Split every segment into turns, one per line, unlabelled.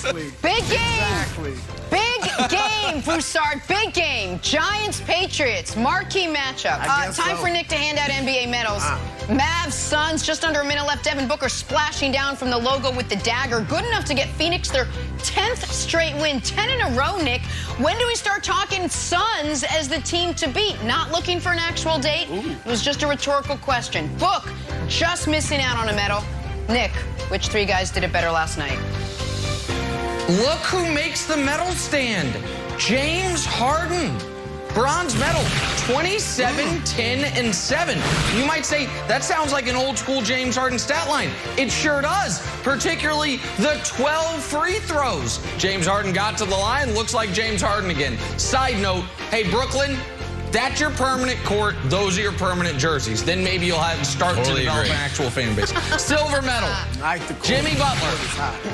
Exactly.
Big game.
Exactly.
Big game, Broussard. Big game. Giants-Patriots. Marquee matchup. Time for Nick to hand out NBA medals. Mavs, Suns, just under a minute left. Devin Booker splashing down from the logo with the dagger. Good enough to get Phoenix their 10th straight win. 10 in a row, Nick. When do we start talking Suns as the team to beat? Not looking for an actual date. It was just a rhetorical question. Book, just missing out on a medal. Nick, which three guys did it better last night?
Look who makes the medal stand. James Harden. Bronze medal, 27, 10, and 7. You might say, that sounds like an old school James Harden stat line. It sure does, particularly the 12 free throws. James Harden got to the line, looks like James Harden again. Side note, hey, Brooklyn, that's your permanent court. Those are your permanent jerseys. Then maybe you'll have start to develop an actual fan base. Silver medal, Jimmy Butler,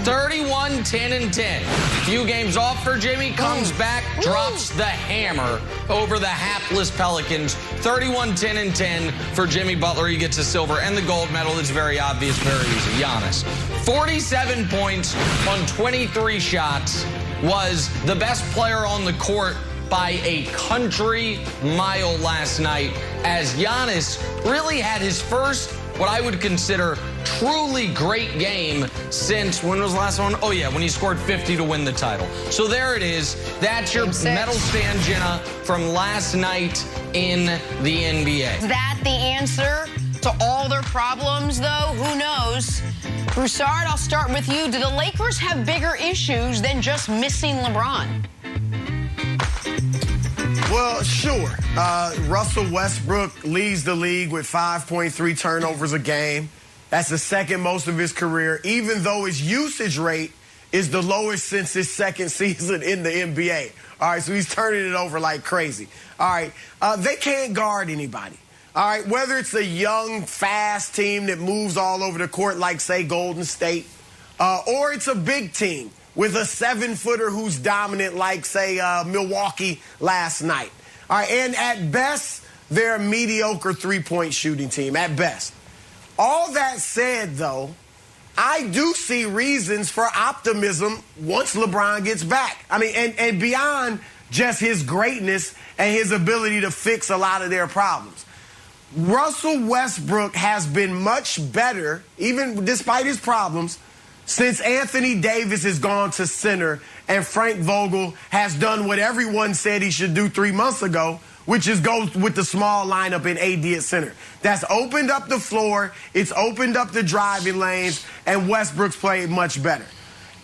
31, 10, and 10. Few games off for Jimmy, comes back, drops the hammer over the hapless Pelicans. 31, 10, and 10 for Jimmy Butler. He gets a silver, and the gold medal is very obvious, very easy. Giannis, 47 points on 23 shots, was the best player on the court by a country mile last night, as Giannis really had his first, what I would consider, truly great game since, when was the last one? Oh yeah, when he scored 50 to win the title. So there it is. That's your medal stand, Jenna, from last night in the NBA.
Is that the answer to all their problems, though? Who knows? Broussard, I'll start with you. Do the Lakers have bigger issues than just missing LeBron?
Well, sure. Russell Westbrook leads the league with 5.3 turnovers a game. That's the second most of his career, even though his usage rate is the lowest since his second season in the NBA. All right, so he's turning it over like crazy. All right, they can't guard anybody. All right, whether it's a young, fast team that moves all over the court like, say, Golden State, or it's a big team with a 7-footer who's dominant like, say, Milwaukee last night. All right, and at best, they're a mediocre three-point shooting team, at best. All that said, though, I do see reasons for optimism once LeBron gets back. I mean, and beyond just his greatness and his ability to fix a lot of their problems. Russell Westbrook has been much better, even despite his problems, since Anthony Davis has gone to center and Frank Vogel has done what everyone said he should do 3 months ago, which is go with the small lineup in AD at center. That's opened up the floor, it's opened up the driving lanes, and Westbrook's played much better.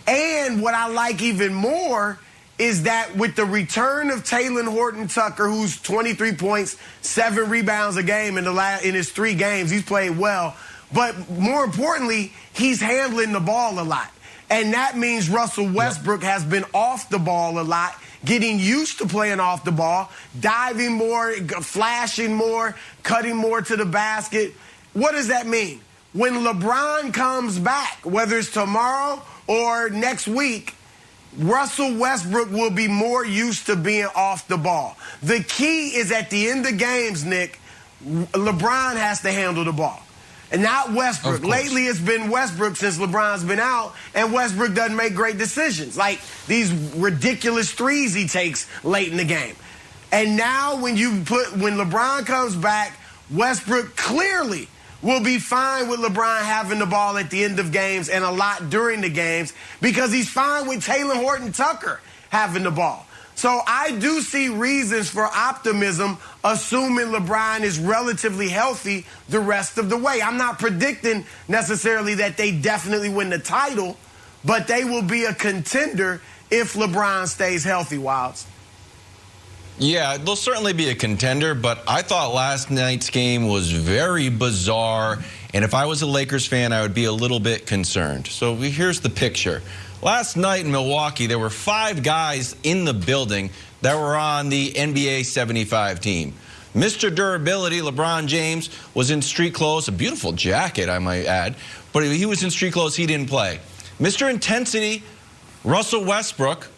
And what I like even more is that with the return of Talen Horton-Tucker, who's 23 points, 7 rebounds a game in his 3 games, he's played well. But more importantly, he's handling the ball a lot. And that means Russell Westbrook has been off the ball a lot, getting used to playing off the ball, diving more, flashing more, cutting more to the basket. What does that mean? When LeBron comes back, whether it's tomorrow or next week, Russell Westbrook will be more used to being off the ball. The key is at the end of games, Nick, LeBron has to handle the ball. And not Westbrook. Lately, it's been Westbrook since LeBron's been out, and Westbrook doesn't make great decisions, like these ridiculous threes he takes late in the game. And now when LeBron comes back, Westbrook clearly will be fine with LeBron having the ball at the end of games and a lot during the games because he's fine with Talen Horton-Tucker having the ball. So I do see reasons for optimism, assuming LeBron is relatively healthy the rest of the way. I'm not predicting necessarily that they definitely win the title, but they will be a contender if LeBron stays healthy, Wilds.
Yeah, they'll certainly be a contender, but I thought last night's game was very bizarre, and if I was a Lakers fan, I would be a little bit concerned. So here's the picture. Last night in Milwaukee, there were 5 guys in the building that were on the NBA 75 team. Mr. Durability, LeBron James, was in street clothes, a beautiful jacket, I might add, but he was in street clothes, he didn't play. Mr. Intensity, Russell Westbrook,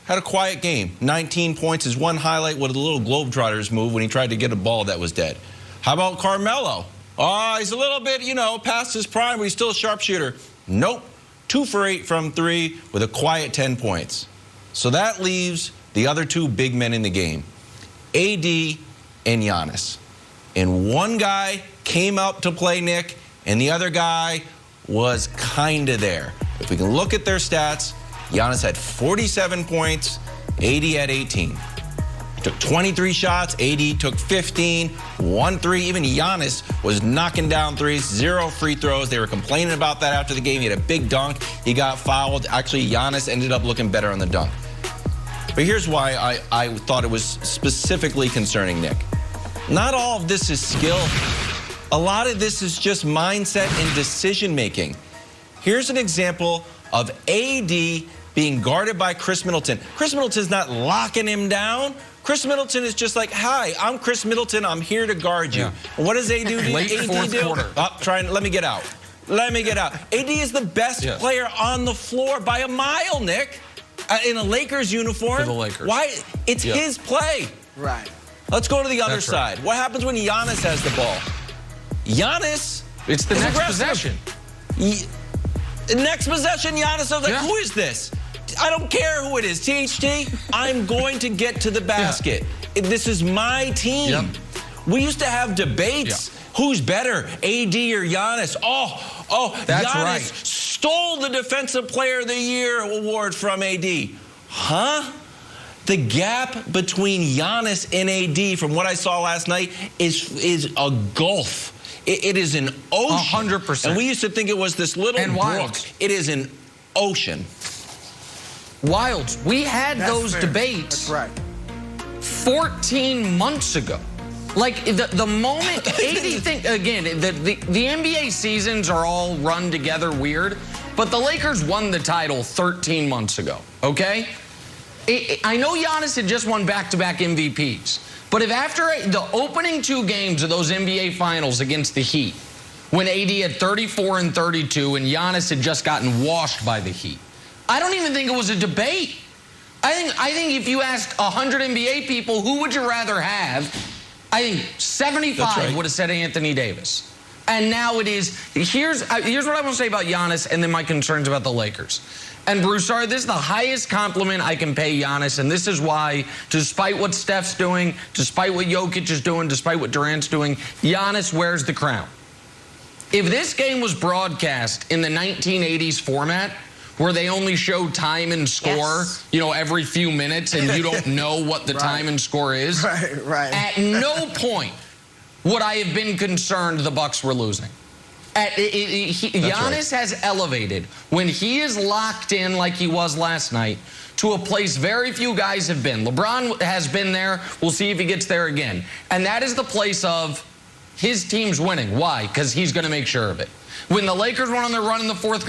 had a quiet game. 19 points. His one highlight was a little Globetrotters move when he tried to get a ball that was dead. How about Carmelo? Oh, he's a little bit, past his prime, but he's still a sharpshooter. Nope. 2 for 8 from 3 with a quiet 10 points. So that leaves the other 2 big men in the game, AD and Giannis. And one guy came out to play, Nick, and the other guy was kind of there. If we can look at their stats, Giannis had 47 points, AD had 18. He took 23 shots, AD took 15, 1 3. Even Giannis was knocking down threes, 0 free throws. They were complaining about that after the game. He had a big dunk. He got fouled. Actually, Giannis ended up looking better on the dunk. But here's why I thought it was specifically concerning, Nick. Not all of this is skill. A lot of this is just mindset and decision-making. Here's an example of AD being guarded by Chris Middleton. Chris Middleton's not locking him down. Chris Middleton is just like, hi, I'm Chris Middleton. I'm here to guard you. Yeah. What does AD do?
Late fourth quarter.
Let me get out. Let me get out. AD is the best player on the floor by a mile, Nick, in a Lakers uniform.
For the Lakers.
Why? It's his play.
Right.
Let's go to the other
That's
side.
Right.
What happens when Giannis has the ball? Giannis
It's the
is
next
aggressive.
possession.
Next possession, Giannis is like, who is this? I don't care who it is. THT, I'm going to get to the basket. This is my team. We used to have debates. Who's better, AD or Giannis? That's Giannis
right.
Stole the Defensive Player of the Year award from AD. Huh? The gap between Giannis and AD, from what I saw last night, is a gulf. It is an ocean.
100%.
And we used to think it was this little brook. It is an ocean.
Wilds. We had those debates.
That's right.
14 months ago. Like, the moment AD thing, again, the NBA seasons are all run together weird, but the Lakers won the title 13 months ago, okay? I know Giannis had just won back-to-back MVPs, but if after the opening 2 games of those NBA Finals against the Heat, when AD had 34 and 32 and Giannis had just gotten washed by the Heat, I don't even think it was a debate. I think if you asked 100 NBA people, who would you rather have, I think 75 would have said Anthony Davis. And now it is, here's what I want to say about Giannis and then my concerns about the Lakers. And Broussard, this is the highest compliment I can pay Giannis, and this is why, despite what Steph's doing, despite what Jokic is doing, despite what Durant's doing, Giannis wears the crown. If this game was broadcast in the 1980s format, where they only show time and score, you know, every few minutes, and you don't know what the time and score is,
Right.
at no point would I have been concerned the Bucks were losing. Giannis has elevated, when he is locked in like he was last night, to a place very few guys have been. LeBron has been there. We'll see if he gets there again. And that is the place of his team's winning. Why? Because he's going to make sure of it. When the Lakers went on their run in the third